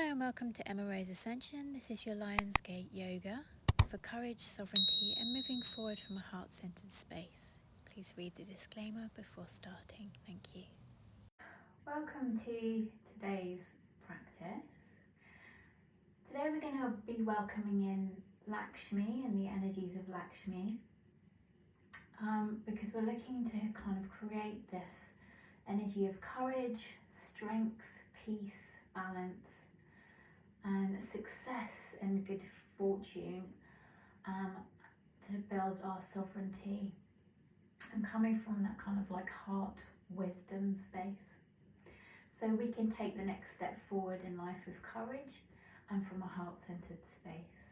and welcome to Emma Rose Ascension. This is your Lionsgate Yoga for courage, sovereignty and moving forward from a heart-centered space. Please read the disclaimer before starting. Thank you. Welcome to today's practice. Today we're going to be welcoming in Lakshmi and the energies of Lakshmi because we're looking to kind of create this energy of courage, strength, peace, balance and success and good fortune to build our sovereignty and coming from that kind of like heart wisdom space, so we can take the next step forward in life with courage and from a heart-centered space.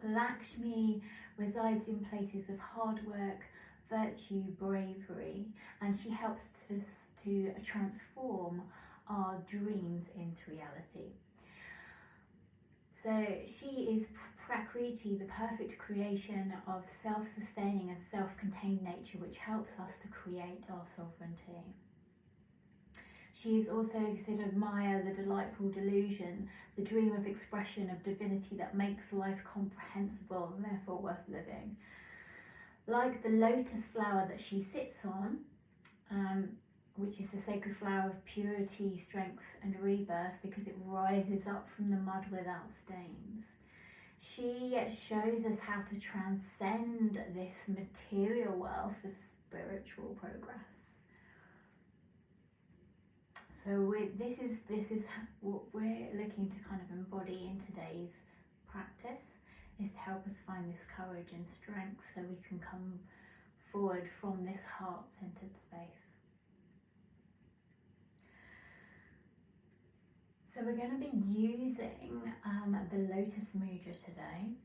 Lakshmi resides in places of hard work, virtue, bravery, and she helps us to transform our dreams into reality. So she is Prakriti, the perfect creation of self-sustaining and self-contained nature, which helps us to create our sovereignty. She is also considered Maya, the delightful delusion, the dream of expression of divinity that makes life comprehensible and therefore worth living. Like the lotus flower that she sits on, which is the sacred flower of purity, strength and rebirth because it rises up from the mud without stains. She shows us how to transcend this material world for spiritual progress. So this is what we're looking to kind of embody in today's practice, is to help us find this courage and strength so we can come forward from this heart-centered space. So we're going to be using the Lotus Mudra today.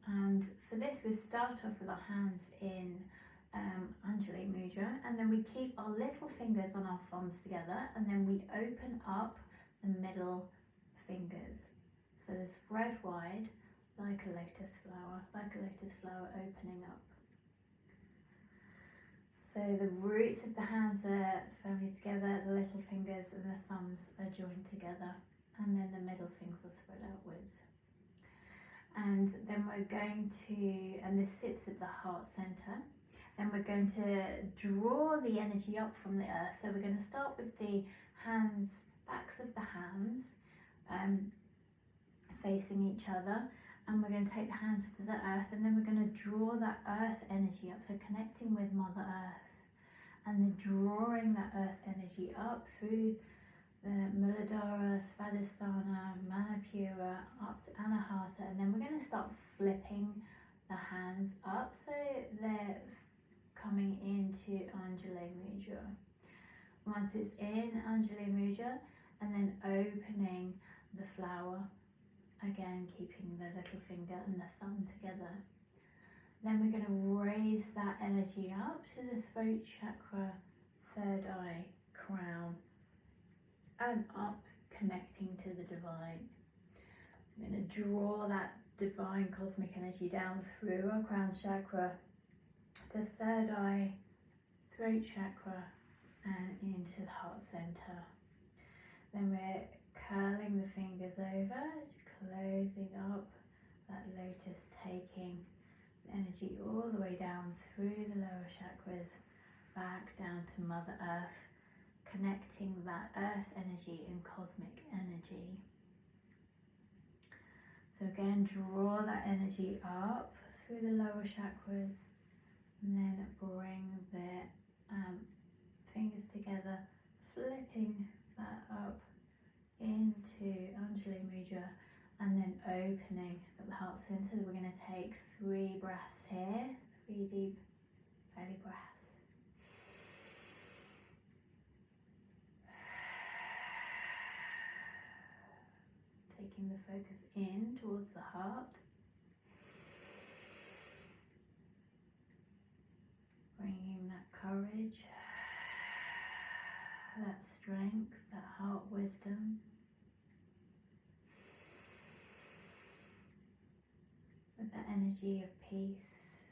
And for this we start off with our hands in Anjali Mudra, and then we keep our little fingers on our thumbs together, and then we open up the middle fingers. So they're spread wide like a lotus flower opening up. So the roots of the hands are firmly together, the little fingers and the thumbs are joined together, and then the middle fingers are spread outwards. And then we're going to, and this sits at the heart center, then we're going to draw the energy up from the earth. So we're going to start with the hands, backs of the hands facing each other, and we're going to take the hands to the earth, and then we're going to draw that earth energy up, so connecting with Mother Earth, and then drawing that earth energy up through the Muladhara, Svadhisthana, Manipura, up to Anahata, and then we're going to start flipping the hands up so they're coming into Anjali Mudra. Once it's in Anjali Mudra, and then opening the flower, again keeping the little finger and the thumb together. Then we're going to raise that energy up to the throat chakra, third eye, crown, and up, connecting to the divine. We're going to draw that divine cosmic energy down through our crown chakra to third eye, throat chakra, and into the heart center. Then we're curling the fingers over, closing up that lotus, taking the energy all the way down through the lower chakras, back down to Mother Earth, connecting that earth energy and cosmic energy. So again, draw that energy up through the lower chakras, and then bring the fingers together, flipping that up into Anjali Mudra, and then opening at the heart center. We're going to take 3 breaths here, 3 deep belly breaths. Taking the focus in towards the heart. Bringing that courage, that strength, that heart wisdom. With the energy of peace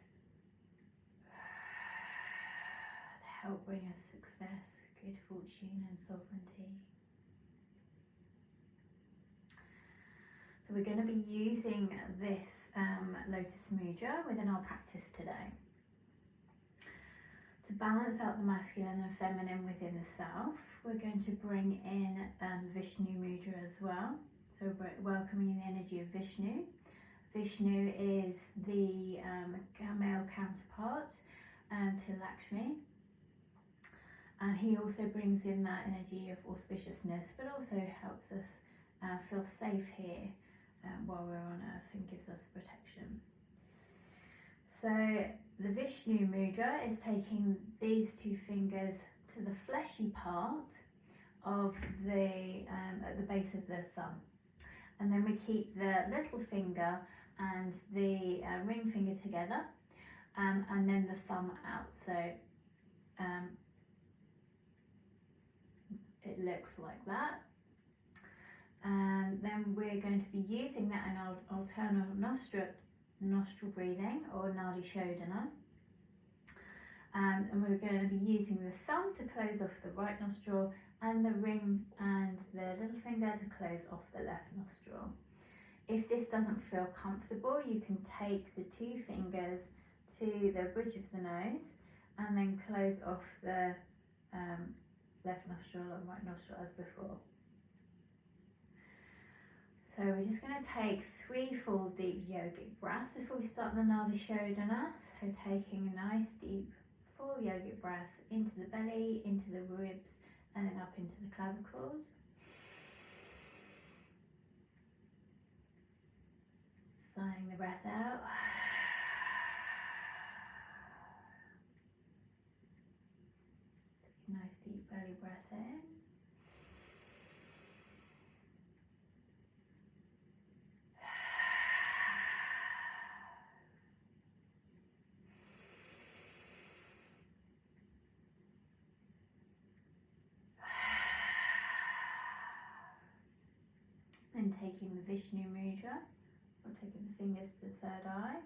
to help bring us success, good fortune and sovereignty. So we're going to be using this Lotus Mudra within our practice today to balance out the masculine and feminine within the self. We're going to bring in Vishnu Mudra as well. So we're welcoming the energy of Vishnu. Vishnu is the male counterpart to Lakshmi, and he also brings in that energy of auspiciousness, but also helps us feel safe here while we're on earth and gives us protection. So the Vishnu Mudra is taking these two fingers to the fleshy part of the at the base of the thumb, and then we keep the little finger and the ring finger together, and then the thumb out. So it looks like that. And then we're going to be using that in our alternate nostril breathing, or Nadi Shodhana. And we're going to be using the thumb to close off the right nostril, and the ring and the little finger to close off the left nostril. If this doesn't feel comfortable, you can take the two fingers to the bridge of the nose and then close off the left nostril and right nostril as before. So we're just going to take 3 full deep yogic breaths before we start the Nadi Shodhana. So taking a nice deep full yogic breath into the belly, into the ribs, and then up into the clavicles. Sighing the breath out. Take a nice deep belly breath in. And taking the Vishnu Mudra, or taking the fingers to the third eye,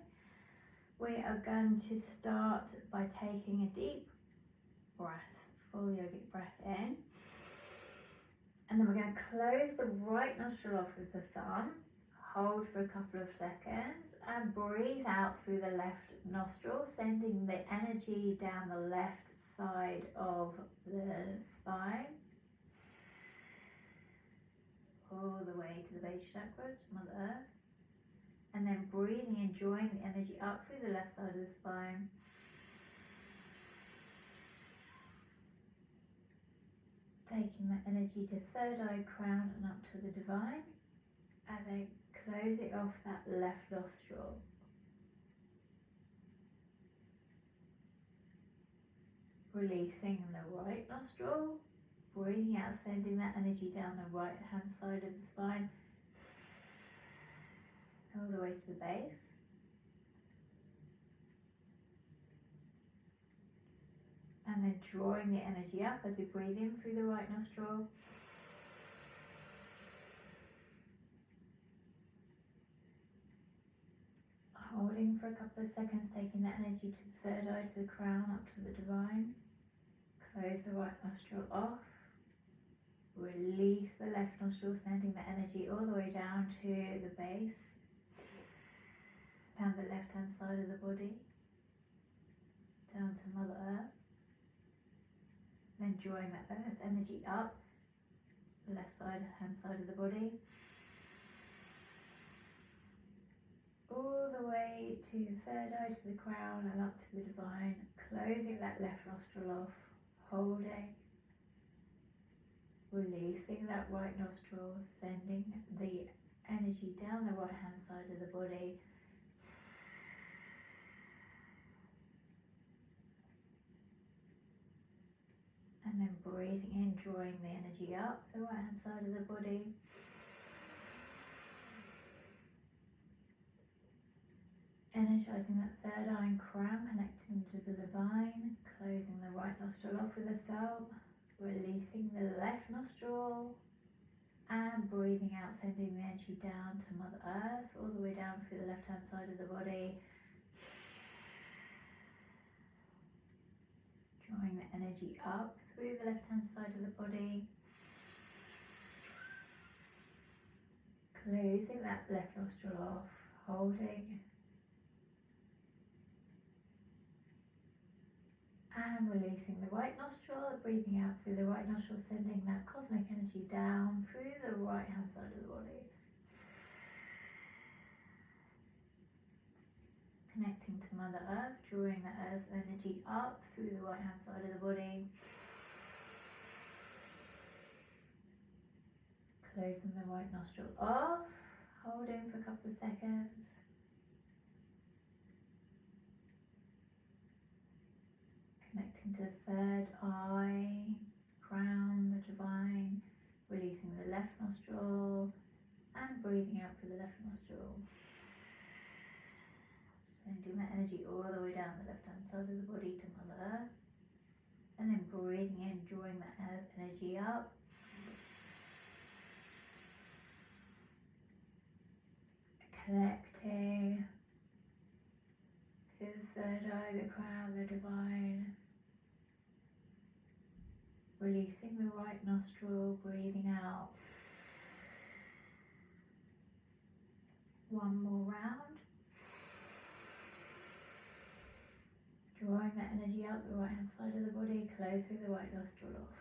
we are going to start by taking a deep breath, full yogic breath in, and then we're going to close the right nostril off with the thumb, hold for a couple of seconds, and breathe out through the left nostril, sending the energy down the left side of the spine, all the way to the base chakra, to Mother Earth, and then breathing and drawing the energy up through the left side of the spine, taking that energy to third eye, crown, and up to the divine, and then close it off that left nostril. Releasing the right nostril, breathing out, sending that energy down the right hand side of the spine, all the way to the base. And then drawing the energy up as we breathe in through the right nostril. Holding for a couple of seconds, taking that energy to the third eye, to the crown, up to the divine. Close the right nostril off. Release the left nostril, sending the energy all the way down to the base, down the left hand side of the body, down to Mother Earth. Then drawing that earth energy up, the left side, hand side of the body, all the way to the third eye, to the crown, and up to the divine. Closing that left nostril off, holding. Releasing that right nostril, sending the energy down the right hand side of the body. And then breathing in, drawing the energy up the right hand side of the body. Energizing that third eye and crown, connecting to the divine. Closing the right nostril off with a thumb. Releasing the left nostril and breathing out, sending the energy down to Mother Earth, all the way down through the left hand side of the body. Drawing the energy up through the left hand side of the body. Closing closing that left nostril off, holding and releasing the right nostril, breathing out through the right nostril, sending that cosmic energy down through the right hand side of the body. Connecting to Mother Earth, drawing the earth energy up through the right hand side of the body. Closing the right nostril off, holding for a couple of seconds. Connecting to the third eye, crown, the divine. Releasing the left nostril and breathing out through the left nostril. Sending that energy all the way down the left hand side of the body to Mother Earth. And then breathing in, drawing that earth energy up. Connecting to the third eye, the crown, the divine. Releasing the right nostril, breathing out. One more round. Drawing that energy up the right hand side of the body, closing the right nostril off.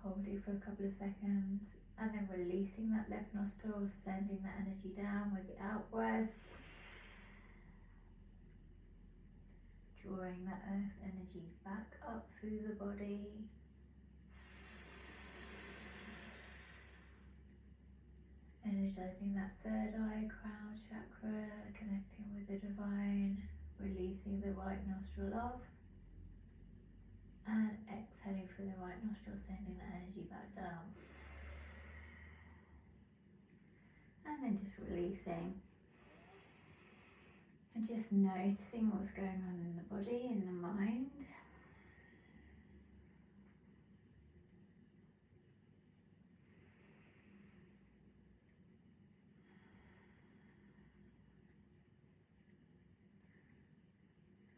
Holding for a couple of seconds and then releasing that left nostril, sending that energy down with the out breath. Drawing that earth energy back up through the body. Energizing that third eye, crown chakra, connecting with the divine, releasing the right nostril off. And exhaling through the right nostril, sending the energy back down. And then just releasing. And just noticing what's going on in the body, in the mind.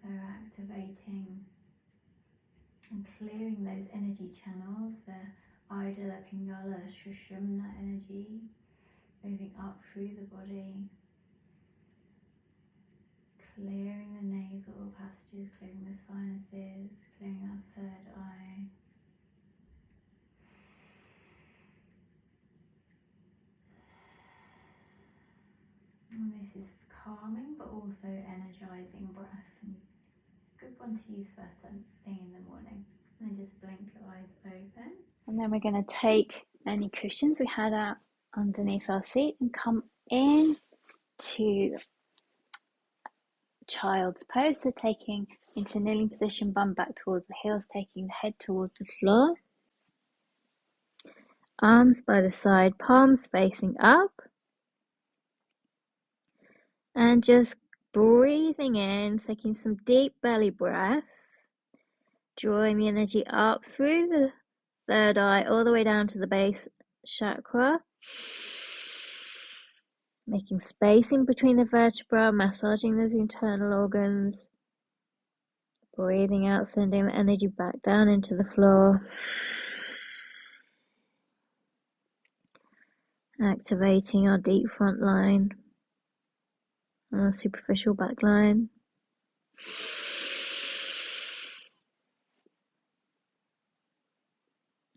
So activating and clearing those energy channels, the Ida, the Pingala, the Sushumna energy, moving up through the body, clearing the nasal passages, clearing the sinuses, clearing that third eye. And this is calming but also energizing breath. And good one to use first thing in the morning. And then just blink your eyes open. And then we're going to take any cushions we had out underneath our seat and come in to child's pose. So taking into kneeling position, bum back towards the heels, taking the head towards the floor. Arms by the side, palms facing up. And just breathing in, taking some deep belly breaths, drawing the energy up through the third eye, all the way down to the base chakra. Making space in between the vertebrae, massaging those internal organs. Breathing out, sending the energy back down into the floor. Activating our deep front line. Our superficial back line.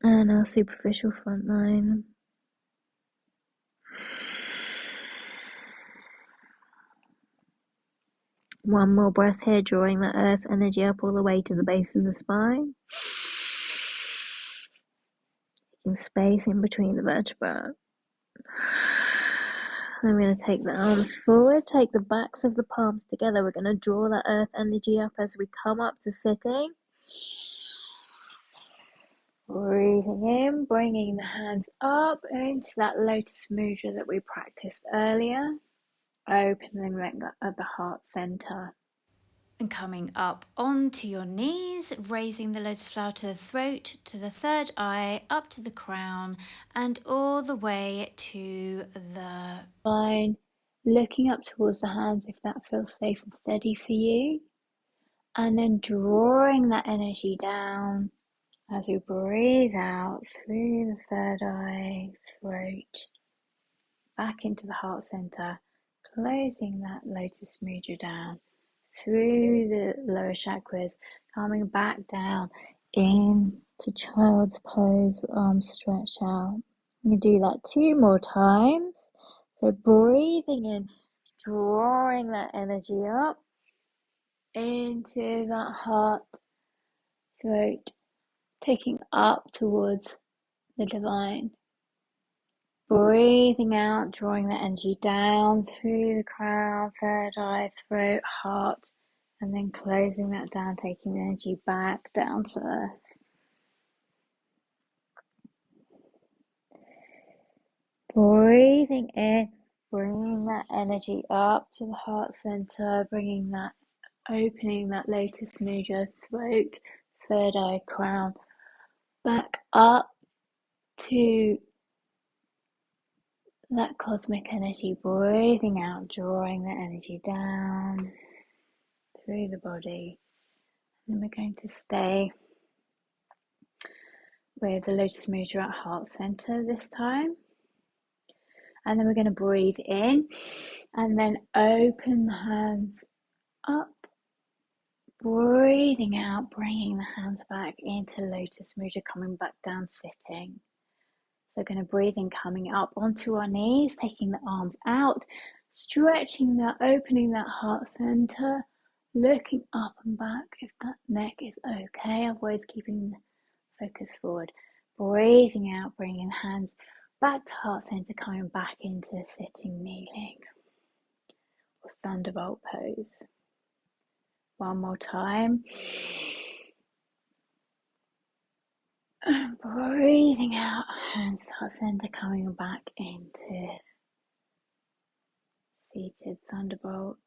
And our superficial front line. One more breath here, drawing the earth energy up all the way to the base of the spine. Making space in between the vertebrae. Then we're going to take the arms forward, take the backs of the palms together. We're going to draw that earth energy up as we come up to sitting. Breathing in, bringing the hands up into that lotus mudra that we practiced earlier. Opening at the heart center. And coming up onto your knees, raising the lotus flower to the throat, to the third eye, up to the crown, and all the way to the spine. Looking up towards the hands if that feels safe and steady for you. And then drawing that energy down As we breathe out through the third eye, throat, back into the heart center, closing that lotus mudra down through the lower chakras, coming back down into child's pose, arms stretched out. You do that 2 more times. So breathing in, drawing that energy up into that heart, throat, taking up towards the divine. Breathing out, drawing that energy down through the crown, third eye, throat, heart, and then closing that down, taking the energy back down to earth. Breathing in, bringing that energy up to the heart center, bringing that, opening that lotus mudra, throat, third eye, crown, back up to that cosmic energy, breathing out, drawing the energy down through the body. And we're going to stay with the lotus mudra at heart center this time. And then we're going to breathe in and then open the hands up, breathing out, bringing the hands back into lotus mudra, coming back down, sitting. So going to breathe in, coming up onto our knees, taking the arms out, stretching that, opening that heart center, looking up and back if that neck is okay, otherwise keeping the focus forward. Breathing out, bringing the hands back to heart center, coming back into sitting, kneeling, or thunderbolt pose. One more time. And breathing out, hands to heart center, coming back into seated thunderbolt.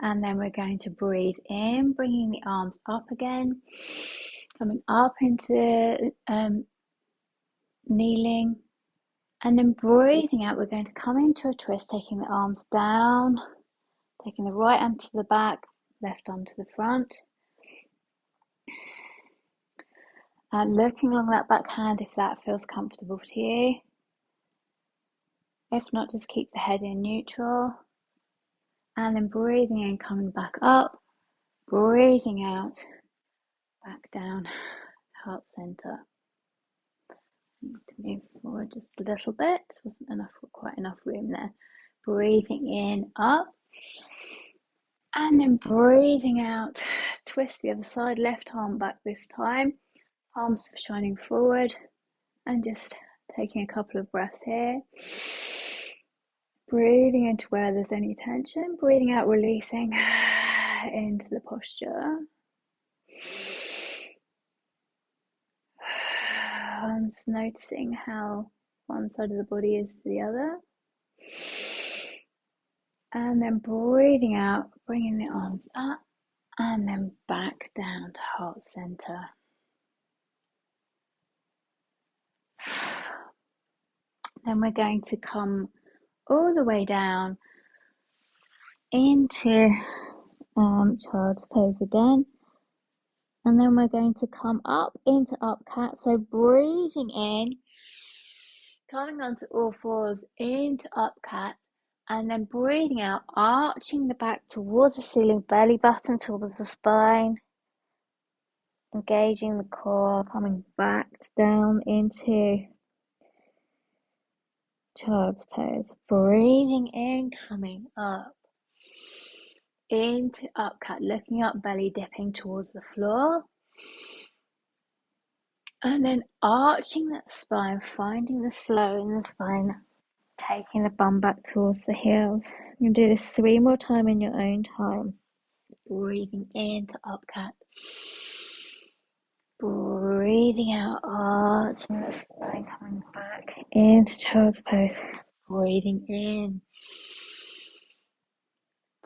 And then we're going to breathe in, bringing the arms up again, coming up into kneeling, and then breathing out. We're going to come into a twist, taking the arms down, taking the right arm to the back, left arm to the front, and looking along that back hand if that feels comfortable to you. If not, just keep the head in neutral. And then breathing in, coming back up, breathing out, back down, heart center. Need to move forward just a little bit. Wasn't quite enough room there. Breathing in, up, and then breathing out. Twist the other side, left arm back this time, palms shining forward, and just taking a couple of breaths here. Breathing into where there's any tension, breathing out, releasing into the posture. And noticing how one side of the body is to the other. And then breathing out, bringing the arms up and then back down to heart center. Then we're going to come all the way down into child's pose again. And then we're going to come up into up cat. So breathing in, coming onto all fours into up cat, and then breathing out, arching the back towards the ceiling, belly button towards the spine, engaging the core, coming back down into child's pose. Breathing in, coming up into up cat, looking up, belly dipping towards the floor. And then arching that spine, finding the flow in the spine, taking the bum back towards the heels. You can do this 3 more times in your own time. Breathing into up cat. Breathing out, arching that spine, coming back into child's pose. Breathing in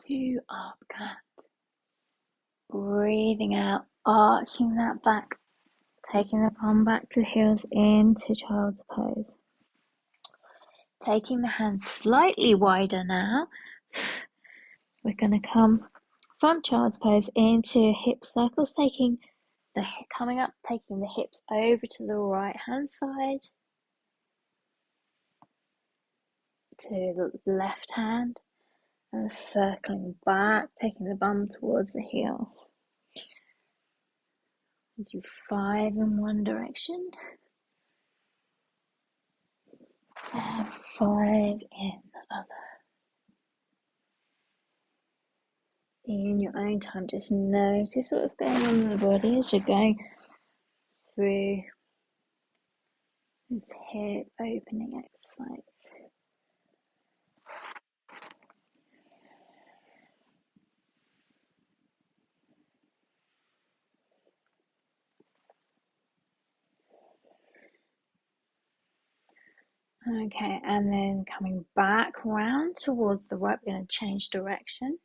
to up cat. Breathing out, arching that back, taking the palm back to the heels into child's pose. Taking the hands slightly wider now. We're going to come from child's pose into hip circles, taking coming up, taking the hips over to the right hand side, to the left hand, and circling back, taking the bum towards the heels. Do 5 in one direction and 5 in the other. In your own time, just notice what's going on in the body as you're going through this hip opening exercise. Okay, and then coming back round towards the right, we're going to change direction.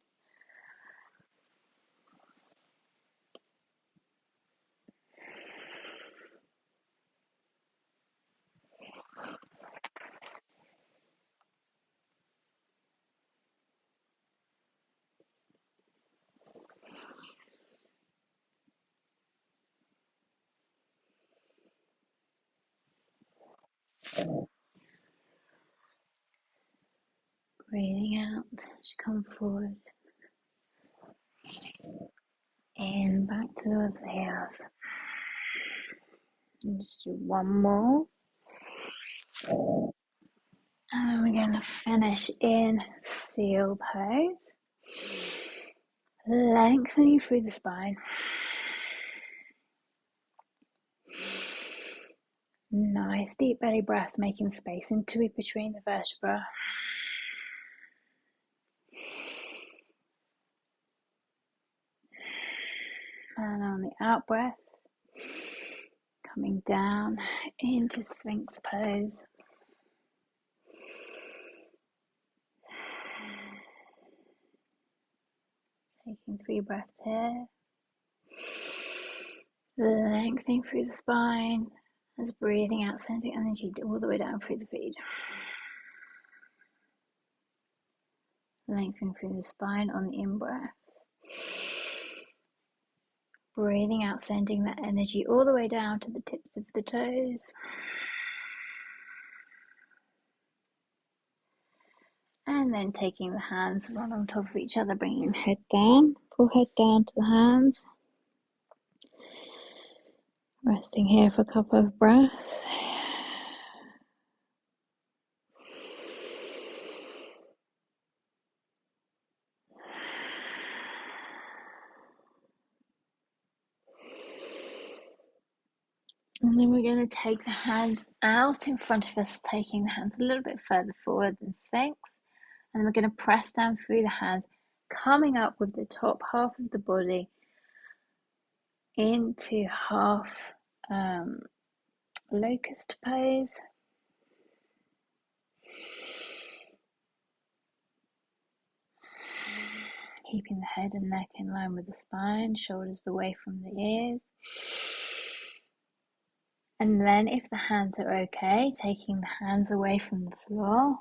Breathing out as you come forward. In, back towards the heels. And just do one more. And then we're going to finish in seal pose. Lengthening through the spine. Nice deep belly breaths, making space into it between the vertebrae. And on the out breath, coming down into Sphinx pose. Taking 3 breaths here. Lengthening through the spine. As breathing out, sending energy all the way down through the feet. Lengthening through the spine on the in-breath. Breathing out, sending that energy all the way down to the tips of the toes. And then taking the hands one on top of each other, bringing head down, forehead down to the hands. Resting here for a couple of breaths. And then we're going to take the hands out in front of us, taking the hands a little bit further forward than Sphinx. And then we're going to press down through the hands, coming up with the top half of the body into half locust pose. Keeping the head and neck in line with the spine, shoulders away from the ears. And then if the hands are okay, taking the hands away from the floor.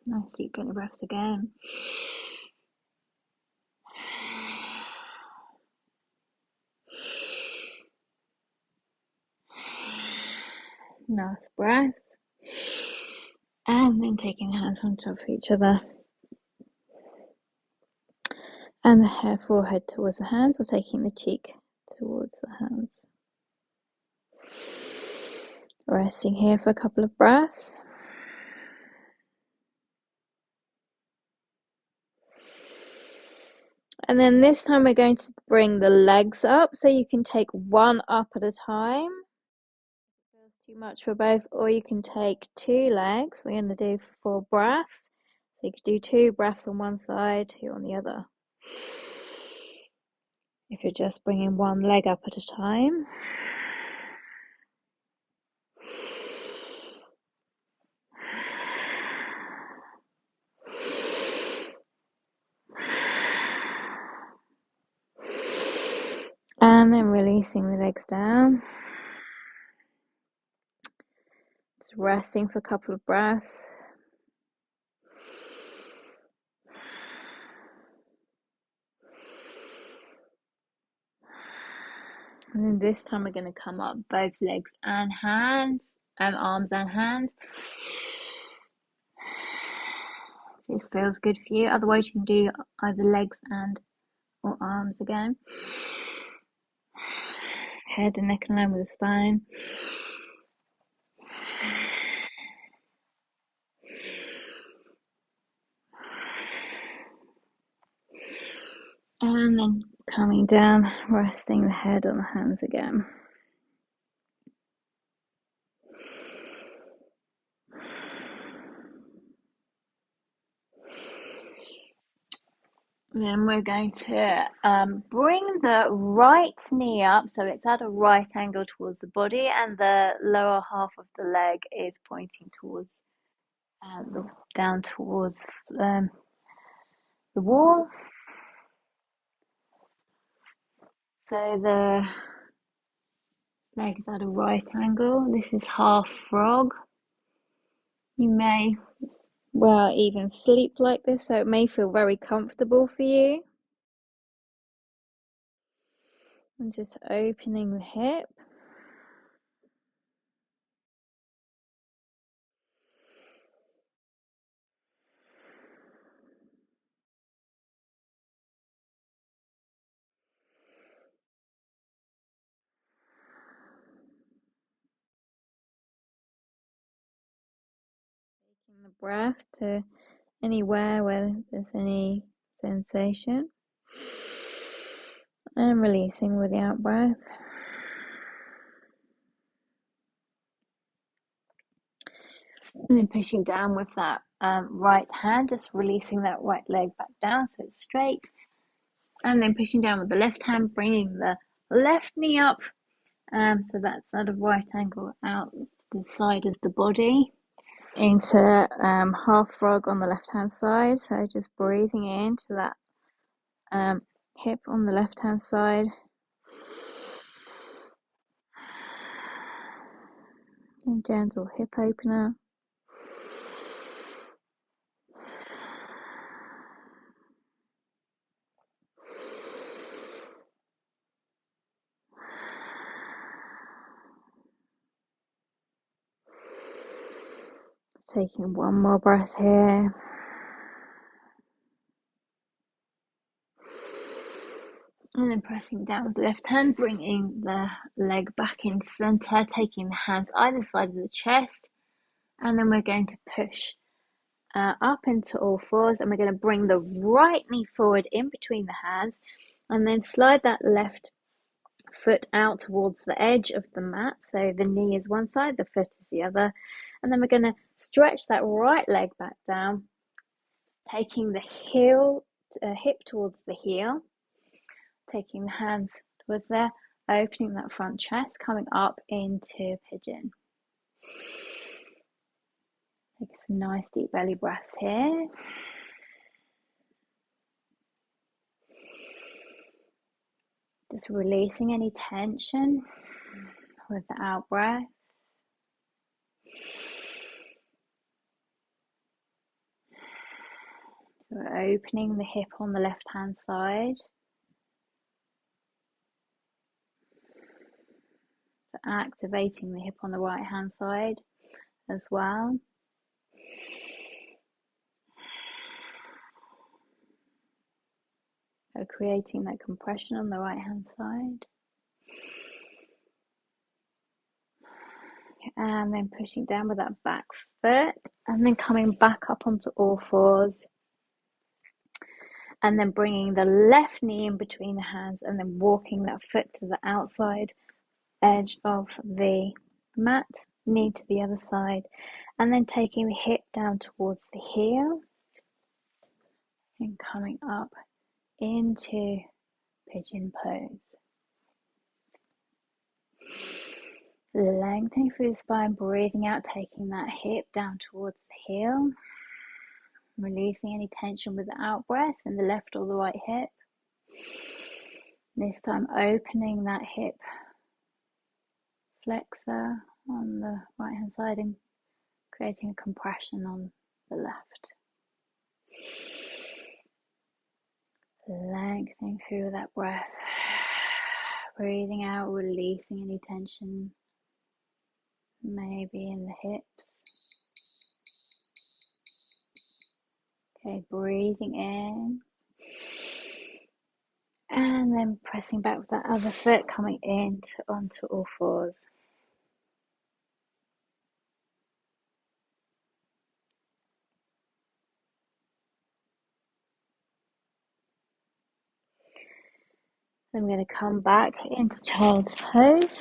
Nice deep belly breaths again. Nice breath. And then taking the hands on top of each other. And the hair forehead towards the hands, or taking the cheek towards the hands. Resting here for a couple of breaths. And then this time we're going to bring the legs up, so you can take one up at a time. If it feels too much for both, or you can take 2 legs. We're going to do 4 breaths. So you could do 2 breaths on one side, 2 on the other. If you're just bringing one leg up at a time. And then releasing the legs down. Just resting for a couple of breaths. And then this time we're going to come up both legs and hands, arms and hands. This feels good for you. Otherwise, you can do either legs and or arms again. Head and neck in line with the spine. And then coming down, resting the head on the hands again. Then we're going to bring the right knee up so it's at a right angle towards the body, and the lower half of the leg is pointing towards down towards the wall. So the leg is at a right angle. This is half frog. You may well even sleep like this, so it may feel very comfortable for you. And just opening the hip. Taking the breath to anywhere where there's any sensation. And releasing with the out breath. And then pushing down with that right hand, just releasing that right leg back down so it's straight. And then pushing down with the left hand, bringing the left knee up. So that's at a right angle out to the side of the body. Into half frog on the left hand side. So just breathing into that hip on the left hand side. And gentle hip opener. Taking one more breath here. And then pressing down with the left hand, bringing the leg back in center, taking the hands either side of the chest. And then we're going to push up into all fours, and we're going to bring the right knee forward in between the hands, and then slide that left foot out towards the edge of the mat. So the knee is one side, the foot is the other. And then we're going to stretch that right leg back down, taking the hip towards the heel, taking the hands towards there, opening that front chest, coming up into pigeon. Take some nice deep belly breaths here. Just releasing any tension with the out breath. So we're opening the hip on the left hand side. So activating the hip on the right hand side as well. So creating that compression on the right hand side. And then pushing down with that back foot, and then coming back up onto all fours. And then bringing the left knee in between the hands, and then walking that foot to the outside edge of the mat, knee to the other side, and then taking the hip down towards the heel and coming up into pigeon pose. Lengthening through the spine, breathing out, taking that hip down towards the heel, releasing any tension with the out breath in the left or the right hip. This time opening that hip flexor on the right hand side and creating a compression on the left. Lengthening through that breath, Breathing out, releasing any tension, maybe in the hips. Okay, breathing in. And then pressing back with that other foot, coming onto all fours. Then we're going to come back into child's pose.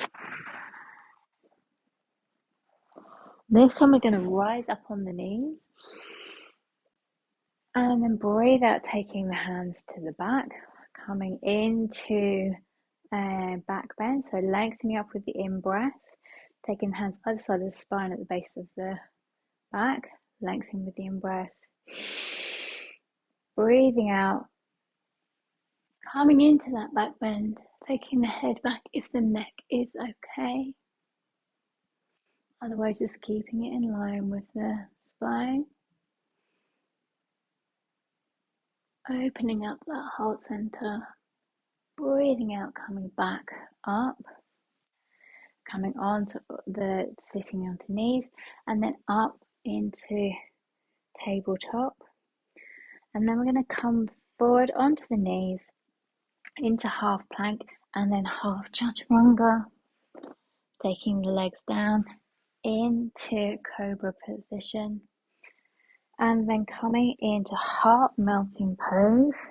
This time we're going to rise up on the knees. And then breathe out, taking the hands to the back, coming into back bend. So lengthening up with the in-breath, taking the hands either side of the spine at the base of the back, lengthening with the in-breath. Breathing out, coming into that back bend, taking the head back if the neck is okay. Otherwise, just keeping it in line with the spine. Opening up that heart center. Breathing out, coming back up. Coming on to sitting onto knees. And then up into tabletop. And then we're going to come forward onto the knees. Into half plank. And then half chaturanga. Taking the legs down into cobra position. And then coming into heart melting pose.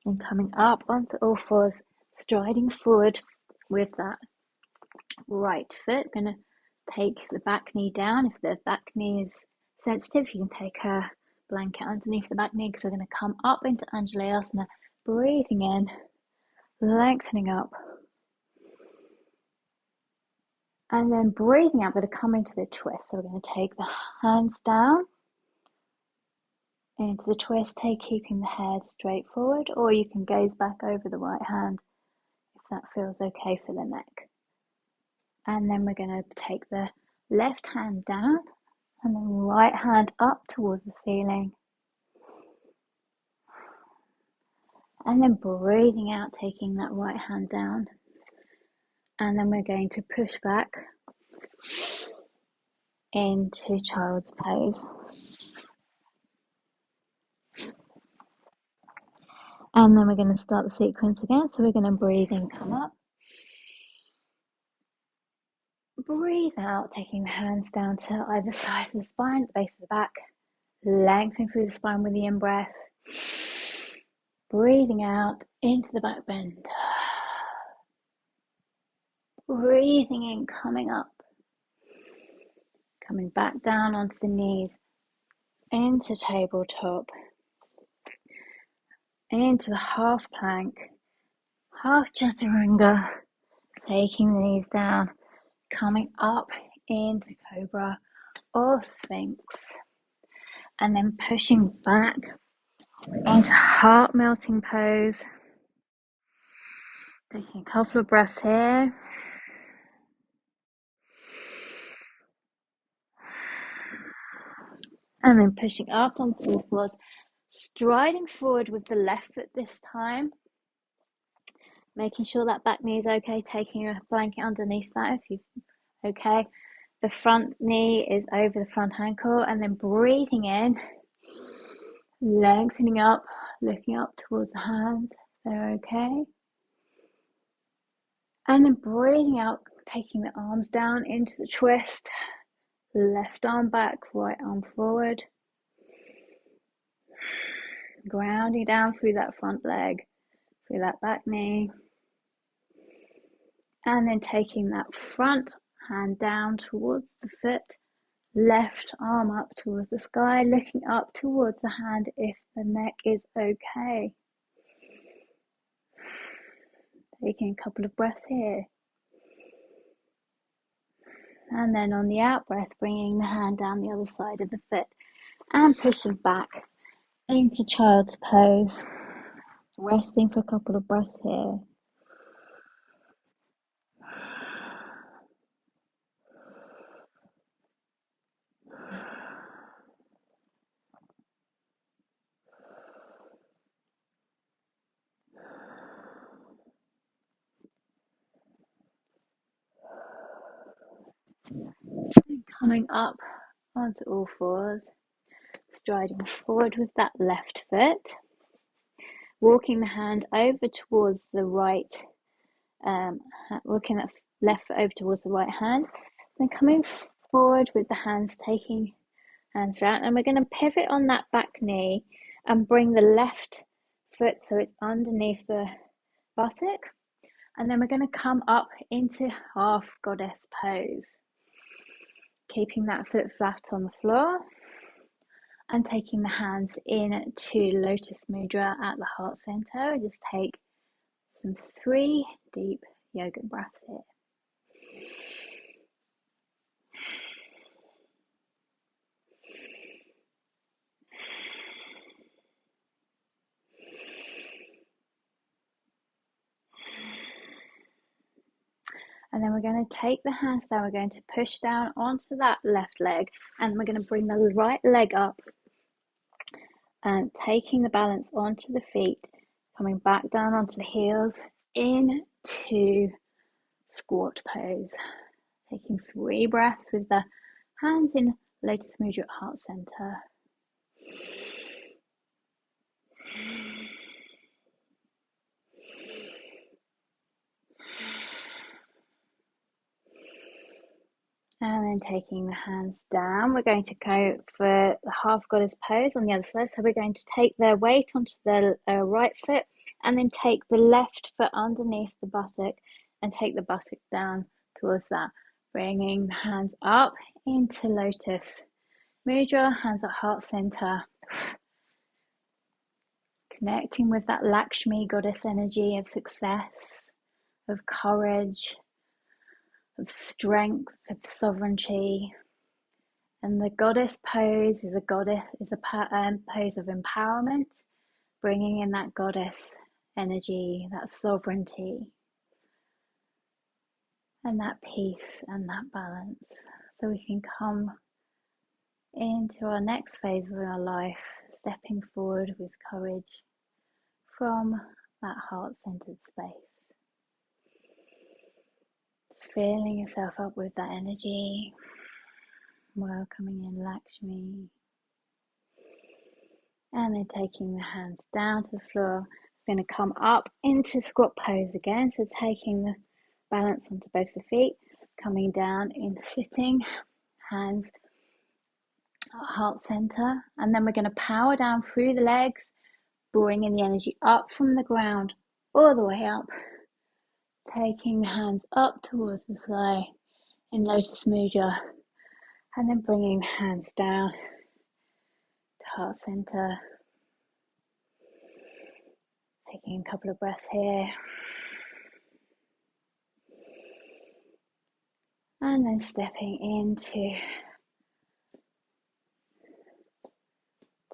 And coming up onto all fours, striding forward with that right foot. Going to take the back knee down. If the back knee is sensitive, you can take a blanket underneath the back knee, because we're going to come up into Anjalayasana, breathing in, lengthening up, and then breathing out. We're going to come into the twist. So we're going to take the hands down into the twist, keeping the head straight forward, or you can gaze back over the right hand if that feels okay for the neck. And then we're going to take the left hand down and the right hand up towards the ceiling. And then breathing out, taking that right hand down. And then we're going to push back into child's pose. And then we're going to start the sequence again. So we're going to breathe in, come up. Breathe out, taking the hands down to either side of the spine, the base of the back. Lengthening through the spine with the in-breath. Breathing out into the back bend. Breathing in, coming up. Coming back down onto the knees. Into tabletop. Into the half plank. Half chaturanga. Taking the knees down. Coming up into cobra or sphinx. And then pushing back into heart melting pose. Taking a couple of breaths here. And then pushing up onto all fours. Striding forward with the left foot this time. Making sure that back knee is okay. Taking your blanket underneath that if you're okay. The front knee is over the front ankle. And then breathing in. Lengthening up. Looking up towards the hands. They're okay. And then breathing out. Taking the arms down into the twist. Left arm back. Right arm forward. Grounding down through that front leg. Through that back knee. And then taking that front hand down towards the foot, left arm up towards the sky, looking up towards the hand if the neck is okay. Taking a couple of breaths here. And then on the out breath, bringing the hand down the other side of the foot and pushing back into child's pose. Resting for a couple of breaths here. coming up onto all fours, striding forward with that left foot, walking the hand over towards the right, walking that left foot over towards the right hand, then coming forward with the hands, taking hands around, and we're going to pivot on that back knee and bring the left foot so it's underneath the buttock, and then we're going to come up into half goddess pose, keeping that foot flat on the floor and taking the hands into lotus mudra at the heart center. Just take some 3 deep yoga breaths here. And then we're going to take the hands down, we're going to push down onto that left leg, and we're going to bring the right leg up and taking the balance onto the feet, coming back down onto the heels into squat pose. Taking 3 breaths with the hands in lotus mudra at heart center. And then taking the hands down, we're going to go for the half goddess pose on the other side. So we're going to take their weight onto the right foot and then take the left foot underneath the buttock and take the buttock down towards that. Bringing the hands up into lotus mudra, hands at heart center. Connecting with that Lakshmi goddess energy of success, of courage, of strength, of sovereignty. And the goddess pose is a pose of empowerment, bringing in that goddess energy, that sovereignty, and that peace and that balance. So we can come into our next phase of our life, stepping forward with courage from that heart-centered space. Just filling yourself up with that energy, welcoming in Lakshmi, and then taking the hands down to the floor. We're going to come up into squat pose again, so taking the balance onto both the feet, coming down into sitting, hands at heart center, and then we're going to power down through the legs, bringing the energy up from the ground all the way up, taking the hands up towards the sky in lotus mudra, and then bringing the hands down to heart center. Taking a couple of breaths here. And then stepping into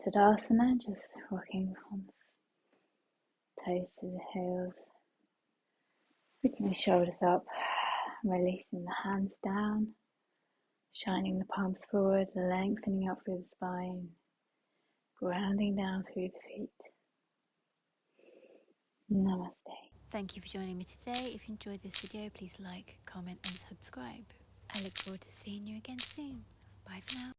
Tadasana, just rocking from toes to the heels. Picking the shoulders up, releasing the hands down, shining the palms forward, lengthening up through the spine, grounding down through the feet. Namaste. Thank you for joining me today. If you enjoyed this video, please like, comment and subscribe. I look forward to seeing you again soon. Bye for now.